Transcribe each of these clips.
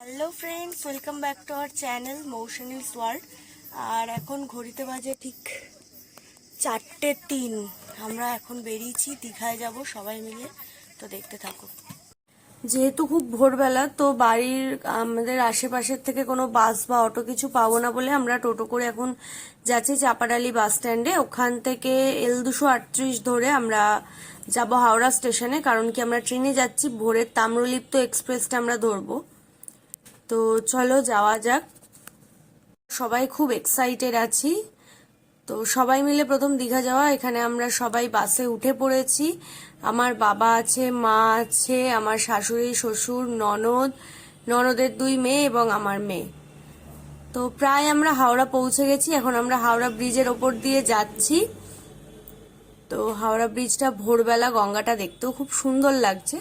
Hello friends, welcome back to our channel Moushumi's world. আর এখন ঘড়িতে বাজে ঠিক 4:03। আমরা এখন বেরিয়েছি, দীঘায় যাব সবাই মিলে। তো দেখতে থাকো। যেহেতু খুব ভোরবেলা, তো বাড়ির আমাদের আশেপাশের থেকে কোনো বাস বা অটো কিছু পাবো না বলে আমরা টোটো করে এখন যাচ্ছি চাপাডালি বাস স্ট্যান্ডে। ওখান থেকে L238 ধরে আমরা যাব হাওড়া স্টেশনে, কারণ কি আমরা ট্রেনে যাচ্ছি, ভোরের তাম্রলিপ্ত এক্সপ্রেসটা আমরা ধরবো। তো চলো যাওয়া যাক। সবাই খুব এক্সাইটেড আছি। তো সবাই মিলে প্রথম দীঘা যাওয়া। এখানে আমরা সবাই বাসে উঠে পড়েছি। আমার বাবা আছে, মা আছে, আমার শাশুড়ি, শ্বশুর, ননদের 2 মেয়ে এবং আমার মেয়ে। তো প্রায় আমরা হাওড়া পৌঁছে গেছি। এখন আমরা হাওড়া ব্রিজের ওপর দিয়ে যাচ্ছি। তো হাওড়া ব্রিজটা ভোরবেলা, গঙ্গাটা দেখতেও খুব সুন্দর লাগছে।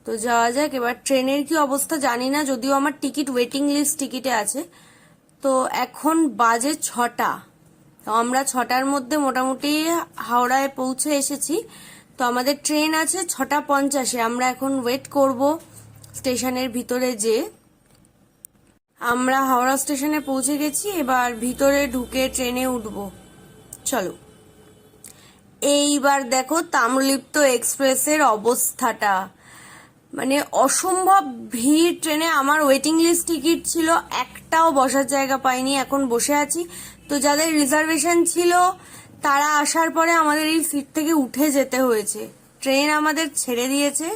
তো যাওয়া যাক। এবার ট্রেনের কি অবস্থা জানি না, যদিও আমার টিকিট ওয়েটিং লিস্ট টিকিটে আছে। তো এখন বাজে 6টা। তো আমরা 6টার মধ্যে মোটামুটি হাওড়ায় পৌঁছে এসেছি। তো আমাদের ট্রেন আছে 6:50-এ। আমরা এখন ওয়েট করব স্টেশনের ভিতরে। যে আমরা হাওড়া স্টেশনে পৌঁছে গেছি, এবার ভিতরে ঢুকে ট্রেনে উঠব। চলো। এইবার দেখো তাম্রলিপ্ত এক্সপ্রেসের অবস্থাটা, মানে অসম্ভব ভিড় ট্রেনে। আমার ওয়েটিং লিস্ট টিকিট ছিল, একটাও বসার জায়গা পাইনি। এখন বসে আছি। তো যাদের রিজার্ভেশন ছিল তারা আসার পরে আমাদের এই সিট থেকে উঠে যেতে হয়েছে। ট্রেন আমাদের ছেড়ে দিয়েছে।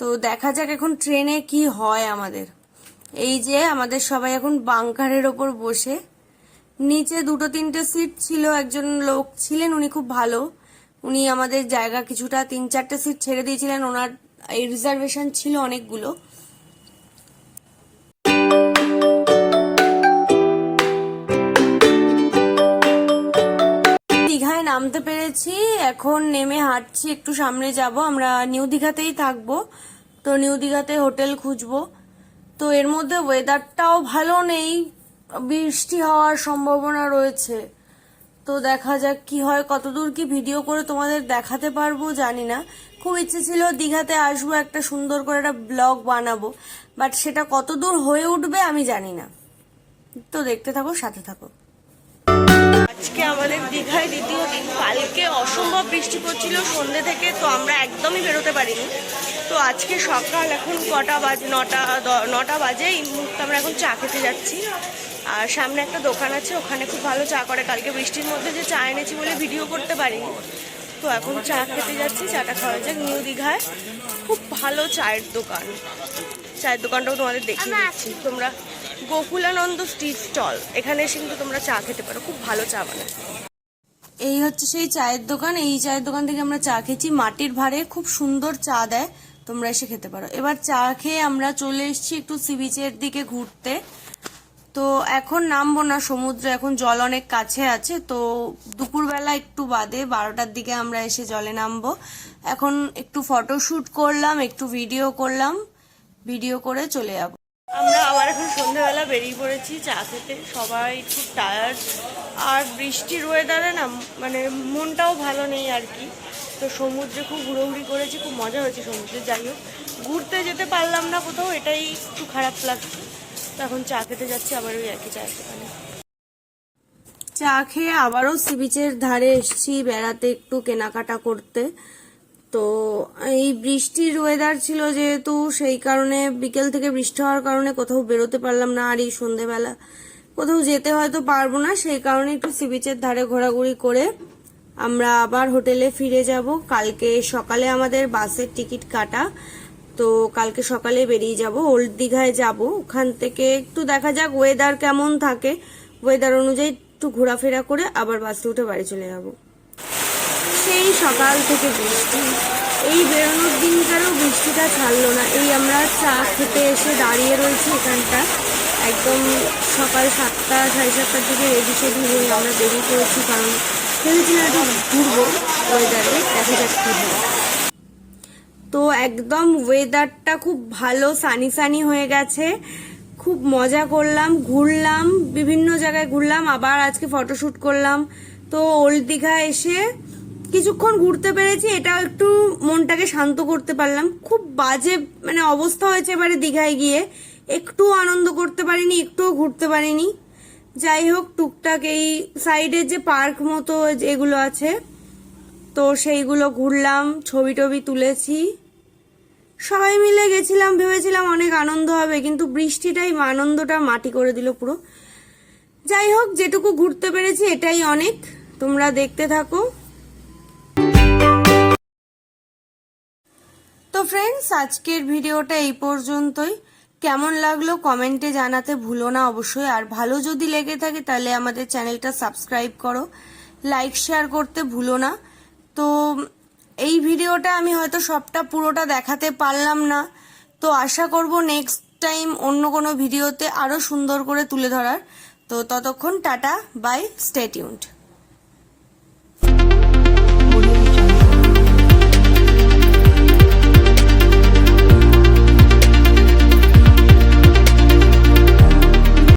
তো দেখা যাক এখন ট্রেনে কি হয় আমাদের। এই যে আমাদের সবাই এখন বাংকারের ওপর বসে। নিচে 2-3টে সিট ছিল, একজন লোক ছিলেন, উনি খুব ভালো। উনি আমাদের জায়গা কিছুটা 3-4টে সিট ছেড়ে দিয়েছিলেন। ওনার এই রিজার্ভেশন ছিল অনেকগুলো। দীঘায় নামতে পেরেছি। এখন নেমে হাঁটছি, একটু সামনে যাব। আমরা নিউ দীঘাতেই থাকবো। তো নিউ দীঘাতে হোটেল খুঁজবো। তো এর মধ্যে ওয়েদারটাও ভালো নেই, বৃষ্টি হওয়ার সম্ভাবনা রয়েছে। তো দেখা যাক কি হয়, কতদূর কি ভিডিও করে তোমাদের দেখাতে পারবো জানি না। খুব ইচ্ছে ছিল দীঘাতে আসবো, একটা সুন্দর করে একটা ব্লগ বানাবো, বাট সেটা কতদূর হয়ে উঠবে আমি জানি না। তো দেখতে থাকো, সাথে থাকো। আজকে আমাদের দীঘায় দ্বিতীয় দিন। কালকে অসম্ভব বৃষ্টি পড়ছিল সন্ধ্যে থেকে, তো আমরা একদমই বেরোতে পারিনি। তো আজকে সকাল এখন কটা বাজে, 9টা বাজে। এই মুহূর্তে আমরা এখন চা খেতে যাচ্ছি। আর সামনে একটা দোকান আছে, ওখানে খুব ভালো চা করে। কালকে বৃষ্টির মধ্যে যে চা এনেছি বলে ভিডিও করতে পারিনি। তো এখন চা খেতে যাচ্ছি। চাটা খাওয়া যাক। নিউ দীঘায় খুব ভালো চায়ের দোকান। চায়ের দোকানটাও তোমাদের দেখিয়ে দিচ্ছি। তোমরা গোকুলানন্দ স্ট্রিট স্টল, এখানে এসে কিন্তু তোমরা চা খেতে পারো, খুব ভালো চা বানায়। এই হচ্ছে সেই চায়ের দোকান। এই চায়ের দোকান থেকে আমরা চা খেয়েছি। মাটির ভাঁড়ে খুব সুন্দর চা দেয়, তোমরা এসে খেতে পারো। এবার চা খেয়ে আমরা চলে এসেছি একটু সি বিচের দিকে ঘুরতে। তো এখন নামবো না সমুদ্রে, এখন জল অনেক কাছে আছে। তো দুপুরবেলা একটু বাদে 12টার দিকে আমরা এসে জলে নামবো। এখন একটু ফটোশুট করলাম, একটু ভিডিও করলাম, ভিডিও করে চলে যাবো। আমরা আবার এখন সন্ধ্যাবেলা বেরিয়ে পড়েছি চা খেতে। সবাই খুব টায়ার্ড, আর বৃষ্টির ওয়েদারে না মানে মনটাও ভালো নেই আর কি। তো সমুদ্রে খুব ঘুরোঘুরি করেছি, খুব মজা হয়েছে সমুদ্রে। যাই হোক, ঘুরতে যেতে পারলাম না কোথাও, এটাই একটু খারাপ লাগছে। তো এখন চা খেতে যাচ্ছি আবার ওই একই চায়ের দোকানে। চা খেয়ে আবারও সি বিচের ধারে এসেছি বেড়াতে, একটু কেনাকাটা করতে। তো এই বৃষ্টির ওয়েদার ছিল যেহেতু, সেই কারণে বিকেল থেকে বৃষ্টি হওয়ার কারণে কোথাও বেরোতে পারলাম না। আর এই সন্ধেবেলা কোথাও যেতে হয়তো পারবো না, সেই কারণে একটু সি বিচের ধারে ঘোরাঘুরি করে আমরা আবার হোটেলে ফিরে যাব। কালকে সকালে আমাদের বাসের টিকিট কাটা। তো কালকে সকালে বেরিয়ে যাব, ওল্ড দীঘায় যাব। ওখান থেকে একটু দেখা যাক ওয়েদার কেমন থাকে, ওয়েদার অনুযায়ী একটু ঘোরাফেরা করে আবার বাসে উঠে বাড়ি চলে যাব। সেই সকাল থেকে বৃষ্টি, এই বেরোনোর দিনকারও বৃষ্টিটা ছাড়লো না। এই আমরা চা খেতে এসে দাঁড়িয়ে রয়েছি এখানটা। একদম সকাল 7টা 7:30টার দিকে রেডি সেডি হয়ে আমরা বেরিয়ে পড়েছি, কারণ ভেবেছিলাম একটু ঘুরবো ওয়েদারে, দেখা যাক কি হয়। তো একদম ওয়েদারটা খুব ভালো, সানি সানি হয়ে গেছে। খুব মজা করলাম, ঘুরলাম, বিভিন্ন জায়গায় ঘুরলাম, আবার আজকে ফটোশুট করলাম। তো ওল্ড দীঘা এসে কিছুক্ষণ ঘুরতে পেরেছি, এটাও একটু মনটাকে শান্ত করতে পারলাম। খুব বাজে মানে অবস্থা হয়েছে এবারে দীঘায় গিয়ে, একটু আনন্দ করতে পারিনি, একটুও ঘুরতে পারিনি। যাই হোক, টুকটাক এই সাইডে যে পার্ক মতো যেগুলো আছে তো সেইগুলো ঘুরলাম, ছবি টবি তুলেছি। সবাই মিলে গেছিলাম, ভেবেছিলাম অনেক আনন্দ হবে, কিন্তু বৃষ্টিটাই আনন্দটা মাটি করে দিল পুরো। যাই হোক, যেটুকু ঘুরতে পেরেছি এটাই অনেক। তোমরা দেখতে থাকো। তো ফ্রেন্ডস, আজকের ভিডিওটা এই পর্যন্তই। কেমন লাগলো কমেন্টে জানাতে ভুলো না অবশ্যই। আর ভালো যদি লেগে থাকে তাহলে আমাদের চ্যানেলটা সাবস্ক্রাইব করো, লাইক শেয়ার করতে ভুলো না। তো এই ভিডিওটা আমি হয়তো সবটা পুরোটা দেখাতে পারলাম না, তো আশা করব নেক্সট টাইম অন্য কোনো ভিডিওতে আরো সুন্দর করে তুলে ধরার। তো ততক্ষণ টাটা, বাই, স্টে টিউনড।